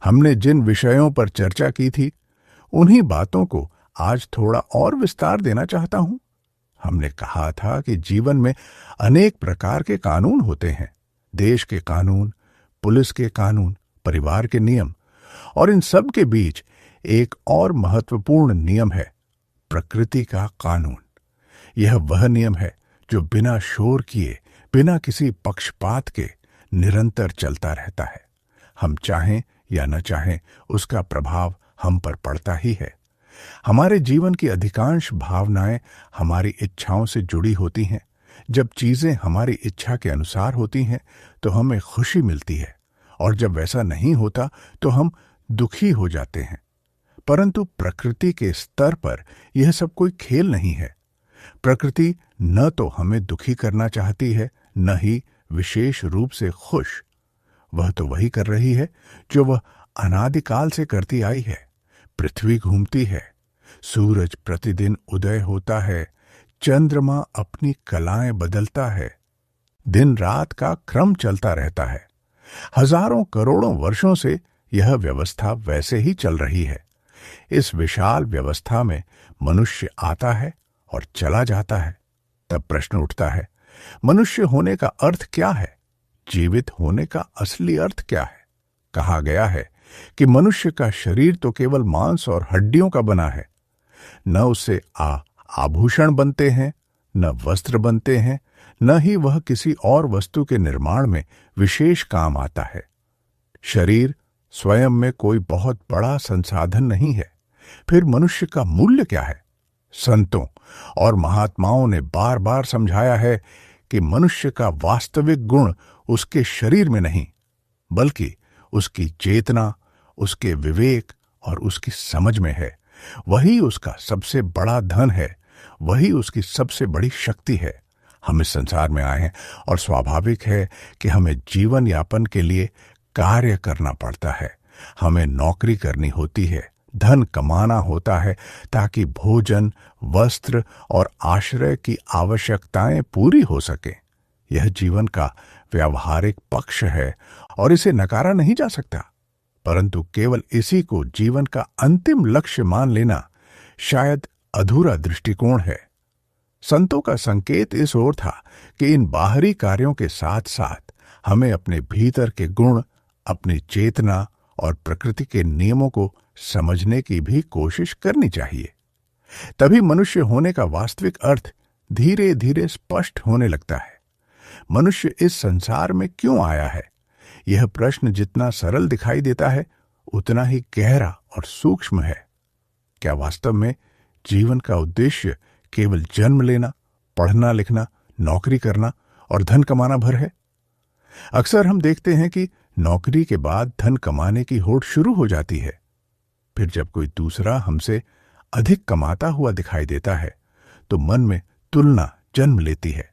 हमने जिन विषयों पर चर्चा की थी, उन्हीं बातों को आज थोड़ा और विस्तार देना चाहता हूं। हमने कहा था कि जीवन में अनेक प्रकार के कानून होते हैं। देश के कानून, पुलिस के कानून, परिवार के नियम, और इन सब के बीच एक और महत्वपूर्ण नियम है, प्रकृति का कानून। यह वह नियम है जो बिना शोर किए, बिना किसी पक्षपात के निरंतर चलता रहता है। हम चाहें या न चाहें, उसका प्रभाव हम पर पड़ता ही है। हमारे जीवन की अधिकांश भावनाएं हमारी इच्छाओं से जुड़ी होती हैं। जब चीजें हमारी इच्छा के अनुसार होती हैं तो हमें खुशी मिलती है, और जब वैसा नहीं होता तो हम दुखी हो जाते हैं। परंतु प्रकृति के स्तर पर यह सब कोई खेल नहीं है। प्रकृति न तो हमें दुखी करना चाहती है, न ही विशेष रूप से खुश। वह तो वही कर रही है जो वह अनादिकाल से करती आई है। पृथ्वी घूमती है, सूरज प्रतिदिन उदय होता है, चंद्रमा अपनी कलाएं बदलता है, दिन रात का क्रम चलता रहता है। हजारों करोड़ों वर्षों से यह व्यवस्था वैसे ही चल रही है। इस विशाल व्यवस्था में मनुष्य आता है और चला जाता है। तब प्रश्न उठता है, मनुष्य होने का अर्थ क्या है? जीवित होने का असली अर्थ क्या है? कहा गया है कि मनुष्य का शरीर तो केवल मांस और हड्डियों का बना है। न उससे आभूषण बनते हैं, न वस्त्र बनते हैं, न ही वह किसी और वस्तु के निर्माण में विशेष काम आता है। शरीर स्वयं में कोई बहुत बड़ा संसाधन नहीं है। फिर मनुष्य का मूल्य क्या है? संतों और महात्माओं ने बार बार समझाया है कि मनुष्य का वास्तविक गुण उसके शरीर में नहीं, बल्कि उसकी चेतना, उसके विवेक और उसकी समझ में है। वही उसका सबसे बड़ा धन है, वही उसकी सबसे बड़ी शक्ति है। हम इस संसार में आए हैं और स्वाभाविक है कि हमें जीवन यापन के लिए कार्य करना पड़ता है। हमें नौकरी करनी होती है, धन कमाना होता है ताकि भोजन, वस्त्र और आश्रय की आवश्यकताएं पूरी हो सके। यह जीवन का व्यावहारिक पक्ष है और इसे नकारा नहीं जा सकता। परंतु केवल इसी को जीवन का अंतिम लक्ष्य मान लेना शायद अधूरा दृष्टिकोण है। संतों का संकेत इस ओर था कि इन बाहरी कार्यों के साथ साथ हमें अपने भीतर के गुण, अपनी चेतना और प्रकृति के नियमों को समझने की भी कोशिश करनी चाहिए। तभी मनुष्य होने का वास्तविक अर्थ धीरे धीरे स्पष्ट होने लगता है। मनुष्य इस संसार में क्यों आया है? यह प्रश्न जितना सरल दिखाई देता है, उतना ही गहरा और सूक्ष्म है। क्या वास्तव में जीवन का उद्देश्य केवल जन्म लेना, पढ़ना लिखना, नौकरी करना और धन कमाना भर है? अक्सर हम देखते हैं कि नौकरी के बाद धन कमाने की होड़ शुरू हो जाती है। फिर जब कोई दूसरा हमसे अधिक कमाता हुआ दिखाई देता है तो मन में तुलना जन्म लेती है।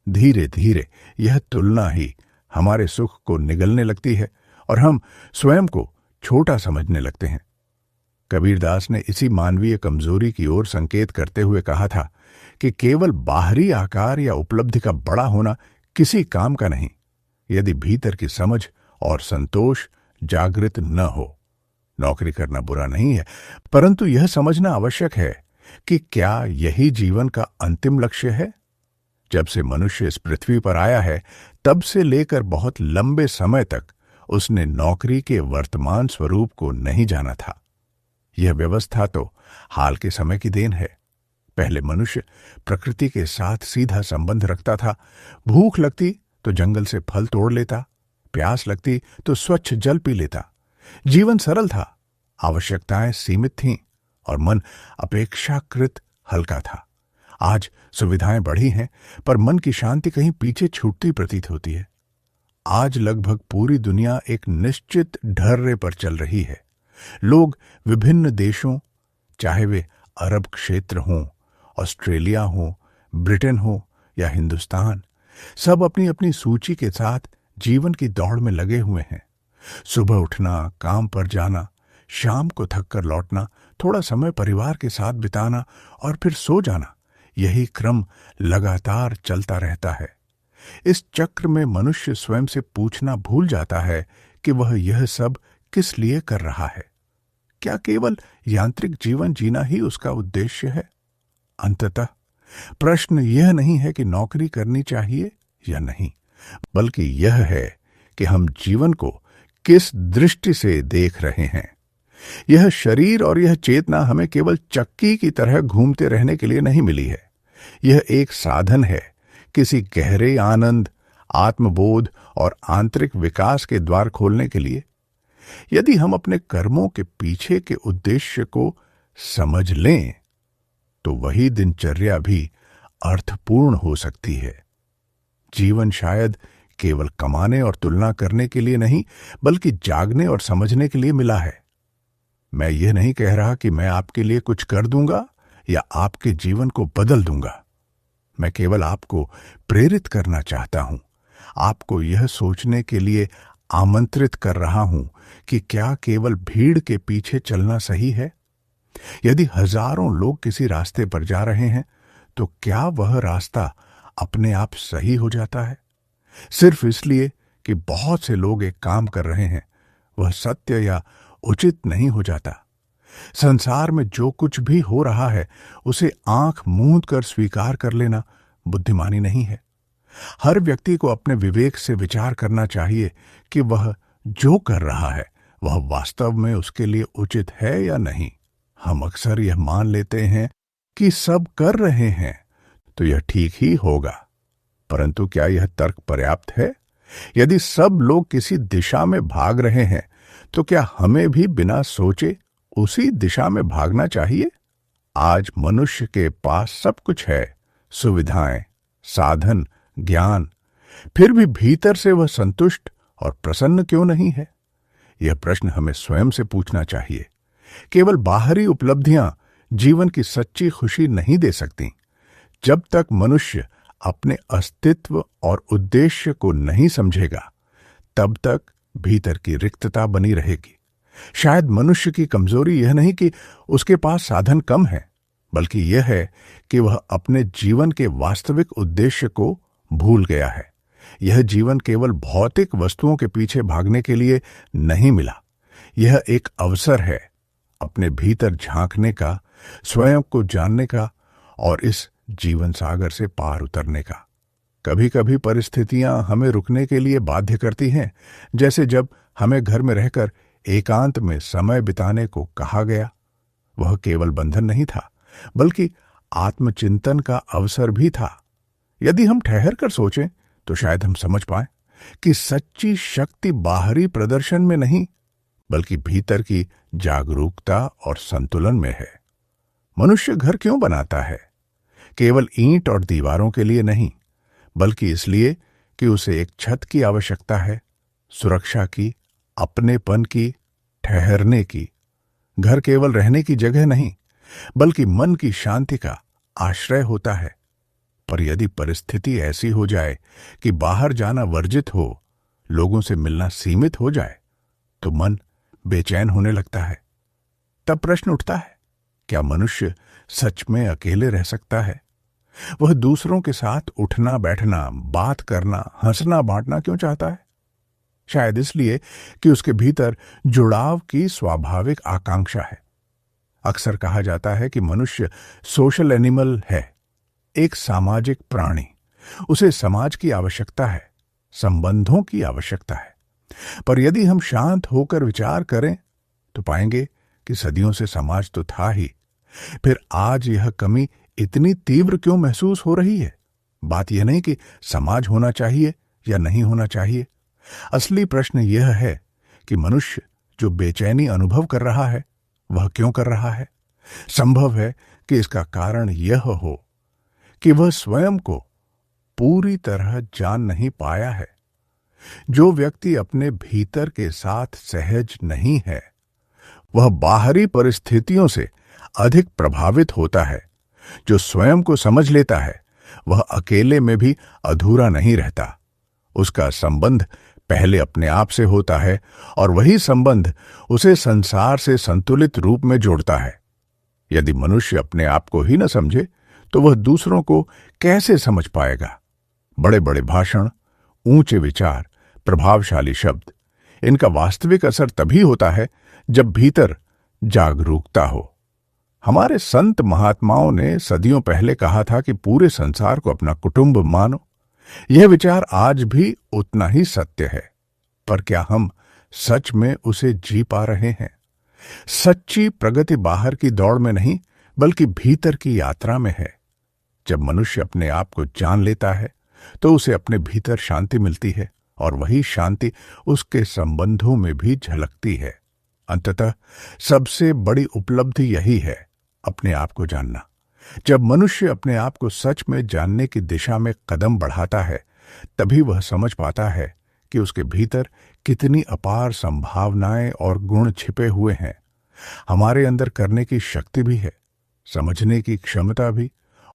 धीरे धीरे यह तुलना ही हमारे सुख को निगलने लगती है और हम स्वयं को छोटा समझने लगते हैं। कबीरदास ने इसी मानवीय कमजोरी की ओर संकेत करते हुए कहा था कि केवल बाहरी आकार या उपलब्धि का बड़ा होना किसी काम का नहीं, यदि भीतर की समझ और संतोष जागृत न हो। नौकरी करना बुरा नहीं है, परंतु यह समझना आवश्यक है कि क्या यही जीवन का अंतिम लक्ष्य है? जब से मनुष्य इस पृथ्वी पर आया है, तब से लेकर बहुत लंबे समय तक उसने नौकरी के वर्तमान स्वरूप को नहीं जाना था। यह व्यवस्था तो हाल के समय की देन है। पहले मनुष्य प्रकृति के साथ सीधा संबंध रखता था। भूख लगती तो जंगल से फल तोड़ लेता, प्यास लगती तो स्वच्छ जल पी लेता। जीवन सरल था, आवश्यकताएं सीमित थीं और मन अपेक्षाकृत हल्का था। आज सुविधाएं बढ़ी हैं, पर मन की शांति कहीं पीछे छूटती प्रतीत होती है। आज लगभग पूरी दुनिया एक निश्चित ढर्रे पर चल रही है। लोग विभिन्न देशों, चाहे वे अरब क्षेत्र हों, ऑस्ट्रेलिया हो, ब्रिटेन हो या हिंदुस्तान, सब अपनी अपनी सूची के साथ जीवन की दौड़ में लगे हुए हैं। सुबह उठना, काम पर जाना, शाम को थक कर लौटना, थोड़ा समय परिवार के साथ बिताना और फिर सो जाना, यही क्रम लगातार चलता रहता है। इस चक्र में मनुष्य स्वयं से पूछना भूल जाता है कि वह यह सब किस लिए कर रहा है? क्या केवल यांत्रिक जीवन जीना ही उसका उद्देश्य है? अंततः प्रश्न यह नहीं है कि नौकरी करनी चाहिए या नहीं, बल्कि यह है कि हम जीवन को किस दृष्टि से देख रहे हैं। यह शरीर और यह चेतना हमें केवल चक्की की तरह घूमते रहने के लिए नहीं मिली है। यह एक साधन है किसी गहरे आनंद, आत्मबोध और आंतरिक विकास के द्वार खोलने के लिए। यदि हम अपने कर्मों के पीछे के उद्देश्य को समझ लें तो वही दिनचर्या भी अर्थपूर्ण हो सकती है। जीवन शायद केवल कमाने और तुलना करने के लिए नहीं, बल्कि जागने और समझने के लिए मिला है। मैं यह नहीं कह रहा कि मैं आपके लिए कुछ कर दूंगा या आपके जीवन को बदल दूंगा। मैं केवल आपको प्रेरित करना चाहता हूं, आपको यह सोचने के लिए आमंत्रित कर रहा हूं कि क्या केवल भीड़ के पीछे चलना सही है? यदि हजारों लोग किसी रास्ते पर जा रहे हैं तो क्या वह रास्ता अपने आप सही हो जाता है? सिर्फ इसलिए कि बहुत से लोग एक काम कर रहे हैं वह सत्य या उचित नहीं हो जाता। संसार में जो कुछ भी हो रहा है उसे आंख मूंद कर स्वीकार कर लेना बुद्धिमानी नहीं है। हर व्यक्ति को अपने विवेक से विचार करना चाहिए कि वह जो कर रहा है वह वास्तव में उसके लिए उचित है या नहीं। हम अक्सर यह मान लेते हैं कि सब कर रहे हैं तो यह ठीक ही होगा, परंतु क्या यह तर्क पर्याप्त है? यदि सब लोग किसी दिशा में भाग रहे हैं तो क्या हमें भी बिना सोचे उसी दिशा में भागना चाहिए? आज मनुष्य के पास सब कुछ है, सुविधाएं, साधन, ज्ञान, फिर भी भीतर से वह संतुष्ट और प्रसन्न क्यों नहीं है? यह प्रश्न हमें स्वयं से पूछना चाहिए। केवल बाहरी उपलब्धियां जीवन की सच्ची खुशी नहीं दे सकती। जब तक मनुष्य अपने अस्तित्व और उद्देश्य को नहीं समझेगा, तब तक भीतर की रिक्तता बनी रहेगी। शायद मनुष्य की कमजोरी यह नहीं कि उसके पास साधन कम है, बल्कि यह है कि वह अपने जीवन के वास्तविक उद्देश्य को भूल गया है। यह जीवन केवल भौतिक वस्तुओं के पीछे भागने के लिए नहीं मिला। यह एक अवसर है अपने भीतर झांकने का, स्वयं को जानने का और इस जीवन सागर से पार उतरने का। कभी कभी परिस्थितियां हमें रुकने के लिए बाध्य करती हैं, जैसे जब हमें घर में रहकर एकांत में समय बिताने को कहा गया। वह केवल बंधन नहीं था, बल्कि आत्मचिंतन का अवसर भी था। यदि हम ठहर कर सोचें तो शायद हम समझ पाएं कि सच्ची शक्ति बाहरी प्रदर्शन में नहीं, बल्कि भीतर की जागरूकता और संतुलन में है। मनुष्य घर क्यों बनाता है? केवल ईंट और दीवारों के लिए नहीं, बल्कि इसलिए कि उसे एक छत की आवश्यकता है, सुरक्षा की, अपनेपन की, ठहरने की। घर केवल रहने की जगह नहीं, बल्कि मन की शांति का आश्रय होता है। पर यदि परिस्थिति ऐसी हो जाए कि बाहर जाना वर्जित हो, लोगों से मिलना सीमित हो जाए, तो मन बेचैन होने लगता है। तब प्रश्न उठता है, क्या मनुष्य सच में अकेले रह सकता है? वह दूसरों के साथ उठना बैठना, बात करना, हंसना बांटना क्यों चाहता है? शायद इसलिए कि उसके भीतर जुड़ाव की स्वाभाविक आकांक्षा है। अक्सर कहा जाता है कि मनुष्य सोशल एनिमल है, एक सामाजिक प्राणी। उसे समाज की आवश्यकता है, संबंधों की आवश्यकता है। पर यदि हम शांत होकर विचार करें तो पाएंगे कि सदियों से समाज तो था ही, फिर आज यह कमी इतनी तीव्र क्यों महसूस हो रही है? बात यह नहीं कि समाज होना चाहिए या नहीं होना चाहिए। असली प्रश्न यह है कि मनुष्य जो बेचैनी अनुभव कर रहा है वह क्यों कर रहा है? संभव है कि इसका कारण यह हो कि वह स्वयं को पूरी तरह जान नहीं पाया है। जो व्यक्ति अपने भीतर के साथ सहज नहीं है, वह बाहरी परिस्थितियों से अधिक प्रभावित होता है। जो स्वयं को समझ लेता है, वह अकेले में भी अधूरा नहीं रहता। उसका संबंध पहले अपने आप से होता है और वही संबंध उसे संसार से संतुलित रूप में जोड़ता है। यदि मनुष्य अपने आप को ही न समझे तो वह दूसरों को कैसे समझ पाएगा? बड़े बड़े भाषण, ऊंचे विचार, प्रभावशाली शब्द, इनका वास्तविक असर तभी होता है जब भीतर जागरूकता हो। हमारे संत महात्माओं ने सदियों पहले कहा था कि पूरे संसार को अपना कुटुंब मानो। यह विचार आज भी उतना ही सत्य है, पर क्या हम सच में उसे जी पा रहे हैं? सच्ची प्रगति बाहर की दौड़ में नहीं, बल्कि भीतर की यात्रा में है। जब मनुष्य अपने आप को जान लेता है तो उसे अपने भीतर शांति मिलती है, और वही शांति उसके संबंधों में भी झलकती है। अंततः सबसे बड़ी उपलब्धि यही है, अपने आप को जानना। जब मनुष्य अपने आप को सच में जानने की दिशा में कदम बढ़ाता है, तभी वह समझ पाता है कि उसके भीतर कितनी अपार संभावनाएं और गुण छिपे हुए हैं। हमारे अंदर करने की शक्ति भी है, समझने की क्षमता भी,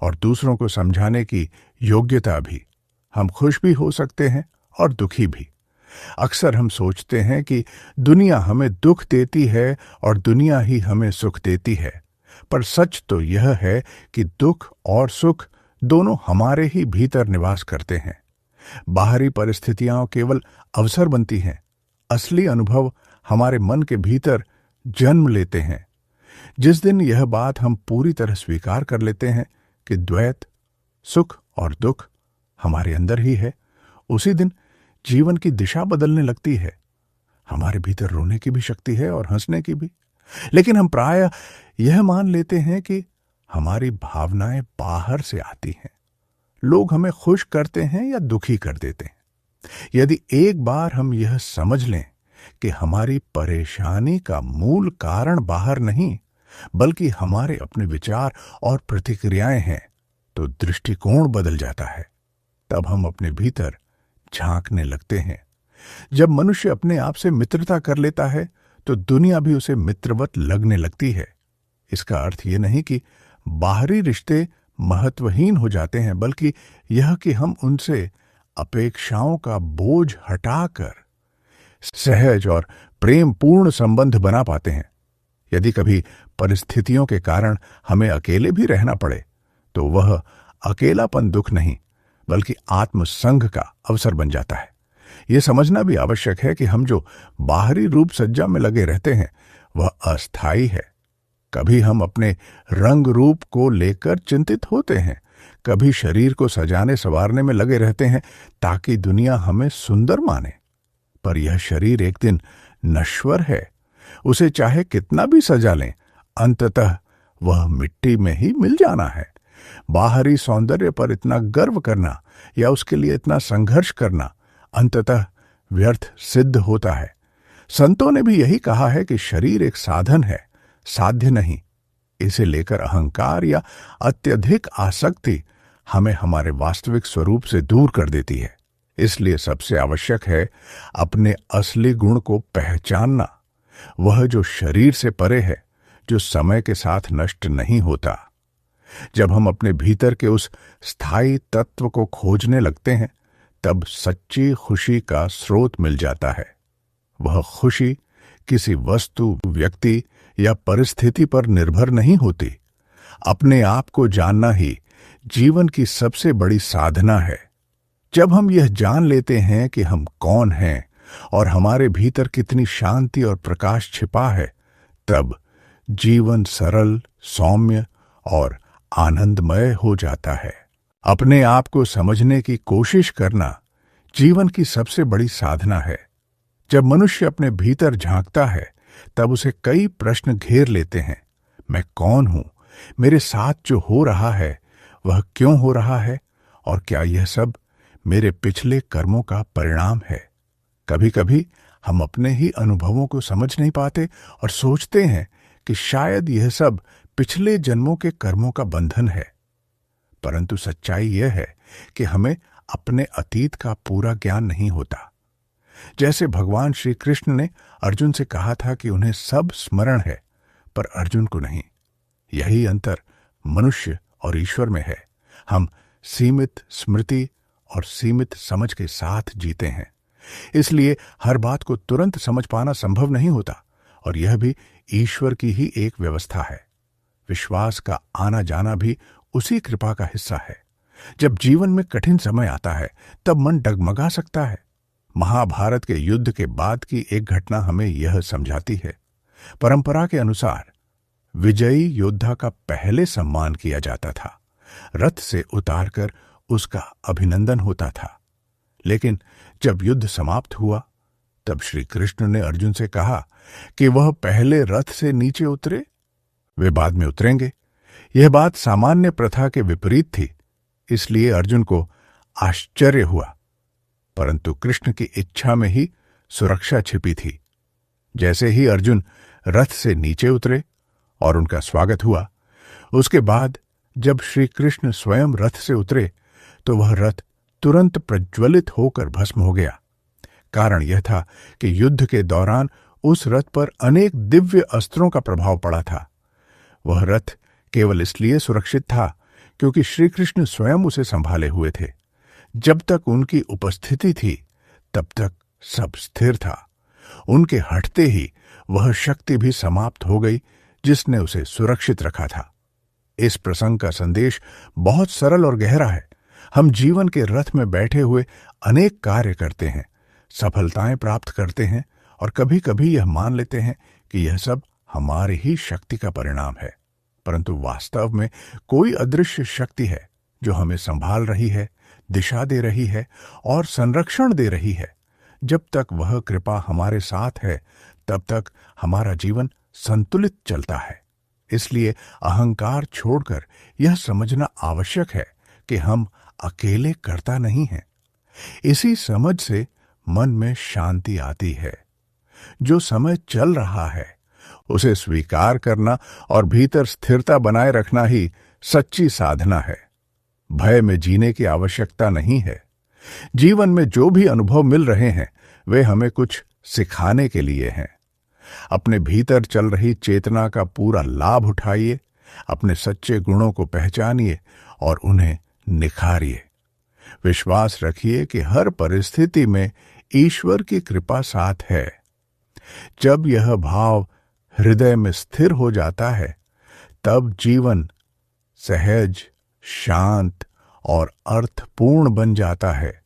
और दूसरों को समझाने की योग्यता भी। हम खुश भी हो सकते हैं और दुखी भी। अक्सर हम सोचते हैं कि दुनिया हमें दुख देती है और दुनिया ही हमें सुख देती है, पर सच तो यह है कि दुख और सुख दोनों हमारे ही भीतर निवास करते हैं। बाहरी परिस्थितियां केवल अवसर बनती हैं, असली अनुभव हमारे मन के भीतर जन्म लेते हैं। जिस दिन यह बात हम पूरी तरह स्वीकार कर लेते हैं कि द्वैत, सुख और दुख हमारे अंदर ही है, उसी दिन जीवन की दिशा बदलने लगती है। हमारे भीतर रोने की भी शक्ति है और हंसने की भी, लेकिन हम प्रायः यह मान लेते हैं कि हमारी भावनाएं बाहर से आती हैं। लोग हमें खुश करते हैं या दुखी कर देते हैं। यदि एक बार हम यह समझ लें कि हमारी परेशानी का मूल कारण बाहर नहीं, बल्कि हमारे अपने विचार और प्रतिक्रियाएं हैं, तो दृष्टिकोण बदल जाता है। तब हम अपने भीतर झांकने लगते हैं। जब मनुष्य अपने आप से मित्रता कर लेता है तो दुनिया भी उसे मित्रवत लगने लगती है। इसका अर्थ यह नहीं कि बाहरी रिश्ते महत्वहीन हो जाते हैं, बल्कि यह कि हम उनसे अपेक्षाओं का बोझ हटाकर सहज और प्रेमपूर्ण संबंध बना पाते हैं। यदि कभी परिस्थितियों के कारण हमें अकेले भी रहना पड़े, तो वह अकेलापन दुख नहीं, बल्कि आत्मसंग का अवसर बन जाता है। यह समझना भी आवश्यक है कि हम जो बाहरी रूप सज्जा में लगे रहते हैं, वह अस्थायी है। कभी हम अपने रंग रूप को लेकर चिंतित होते हैं, कभी शरीर को सजाने संवारने में लगे रहते हैं ताकि दुनिया हमें सुंदर माने। पर यह शरीर एक दिन नश्वर है। उसे चाहे कितना भी सजा लें, अंततः वह मिट्टी में ही मिल जाना है। बाहरी सौंदर्य पर इतना गर्व करना या उसके लिए इतना संघर्ष करना अंततः व्यर्थ सिद्ध होता है। संतों ने भी यही कहा है कि शरीर एक साधन है, साध्य नहीं। इसे लेकर अहंकार या अत्यधिक आसक्ति हमें हमारे वास्तविक स्वरूप से दूर कर देती है। इसलिए सबसे आवश्यक है अपने असली गुण को पहचानना, वह जो शरीर से परे है, जो समय के साथ नष्ट नहीं होता। जब हम अपने भीतर के उस स्थायी तत्व को खोजने लगते हैं, तब सच्ची खुशी का स्रोत मिल जाता है। वह खुशी किसी वस्तु, व्यक्ति या परिस्थिति पर निर्भर नहीं होती। अपने आप को जानना ही जीवन की सबसे बड़ी साधना है। जब हम यह जान लेते हैं कि हम कौन हैं और हमारे भीतर कितनी शांति और प्रकाश छिपा है, तब जीवन सरल, सौम्य और आनंदमय हो जाता है। अपने आप को समझने की कोशिश करना जीवन की सबसे बड़ी साधना है। जब मनुष्य अपने भीतर झांकता है, तब उसे कई प्रश्न घेर लेते हैं। मैं कौन हूं? मेरे साथ जो हो रहा है वह क्यों हो रहा है? और क्या यह सब मेरे पिछले कर्मों का परिणाम है? कभी कभी हम अपने ही अनुभवों को समझ नहीं पाते और सोचते हैं कि शायद यह सब पिछले जन्मों के कर्मों का बंधन है। परंतु सच्चाई यह है कि हमें अपने अतीत का पूरा ज्ञान नहीं होता। जैसे भगवान श्री कृष्ण ने अर्जुन से कहा था कि उन्हें सब स्मरण है, पर अर्जुन को नहीं। यही अंतर मनुष्य और ईश्वर में है। हम सीमित स्मृति और सीमित समझ के साथ जीते हैं। इसलिए हर बात को तुरंत समझ पाना संभव नहीं होता, और यह भी ईश्वर की ही एक व्यवस्था है। विश्वास का आना जाना भी उसी कृपा का हिस्सा है। जब जीवन में कठिन समय आता है, तब मन डगमगा सकता है, महाभारत के युद्ध के बाद की एक घटना हमें यह समझाती है। परंपरा के अनुसार विजयी योद्धा का पहले सम्मान किया जाता था, रथ से उतारकर उसका अभिनंदन होता था। लेकिन जब युद्ध समाप्त हुआ तब श्री कृष्ण ने अर्जुन से कहा कि वह पहले रथ से नीचे उतरे, वे बाद में उतरेंगे। यह बात सामान्य प्रथा के विपरीत थी, इसलिए अर्जुन को आश्चर्य हुआ, परंतु कृष्ण की इच्छा में ही सुरक्षा छिपी थी। जैसे ही अर्जुन रथ से नीचे उतरे और उनका स्वागत हुआ, उसके बाद जब श्री कृष्ण स्वयं रथ से उतरे तो वह रथ तुरंत प्रज्वलित होकर भस्म हो गया। कारण यह था कि युद्ध के दौरान उस रथ पर अनेक दिव्य अस्त्रों का प्रभाव पड़ा था। वह रथ केवल इसलिए सुरक्षित था क्योंकि श्री कृष्ण स्वयं उसे संभाले हुए थे। जब तक उनकी उपस्थिति थी तब तक सब स्थिर था। उनके हटते ही वह शक्ति भी समाप्त हो गई जिसने उसे सुरक्षित रखा था। इस प्रसंग का संदेश बहुत सरल और गहरा है। हम जीवन के रथ में बैठे हुए अनेक कार्य करते हैं, सफलताएं प्राप्त करते हैं और कभी कभी यह मान लेते हैं कि यह सब हमारी ही शक्ति का परिणाम है, परंतु वास्तव में कोई अदृश्य शक्ति है जो हमें संभाल रही है, दिशा दे रही है और संरक्षण दे रही है। जब तक वह कृपा हमारे साथ है तब तक हमारा जीवन संतुलित चलता है। इसलिए अहंकार छोड़कर यह समझना आवश्यक है कि हम अकेले कर्ता नहीं हैं। इसी समझ से मन में शांति आती है। जो समय चल रहा है उसे स्वीकार करना और भीतर स्थिरता बनाए रखना ही सच्ची साधना है। भय में जीने की आवश्यकता नहीं है। जीवन में जो भी अनुभव मिल रहे हैं वे हमें कुछ सिखाने के लिए हैं। अपने भीतर चल रही चेतना का पूरा लाभ उठाइए, अपने सच्चे गुणों को पहचानिए और उन्हें निखारिए। विश्वास रखिए कि हर परिस्थिति में ईश्वर की कृपा साथ है। जब यह भाव हृदय में स्थिर हो जाता है तब जीवन सहज, शांत और अर्थपूर्ण बन जाता है।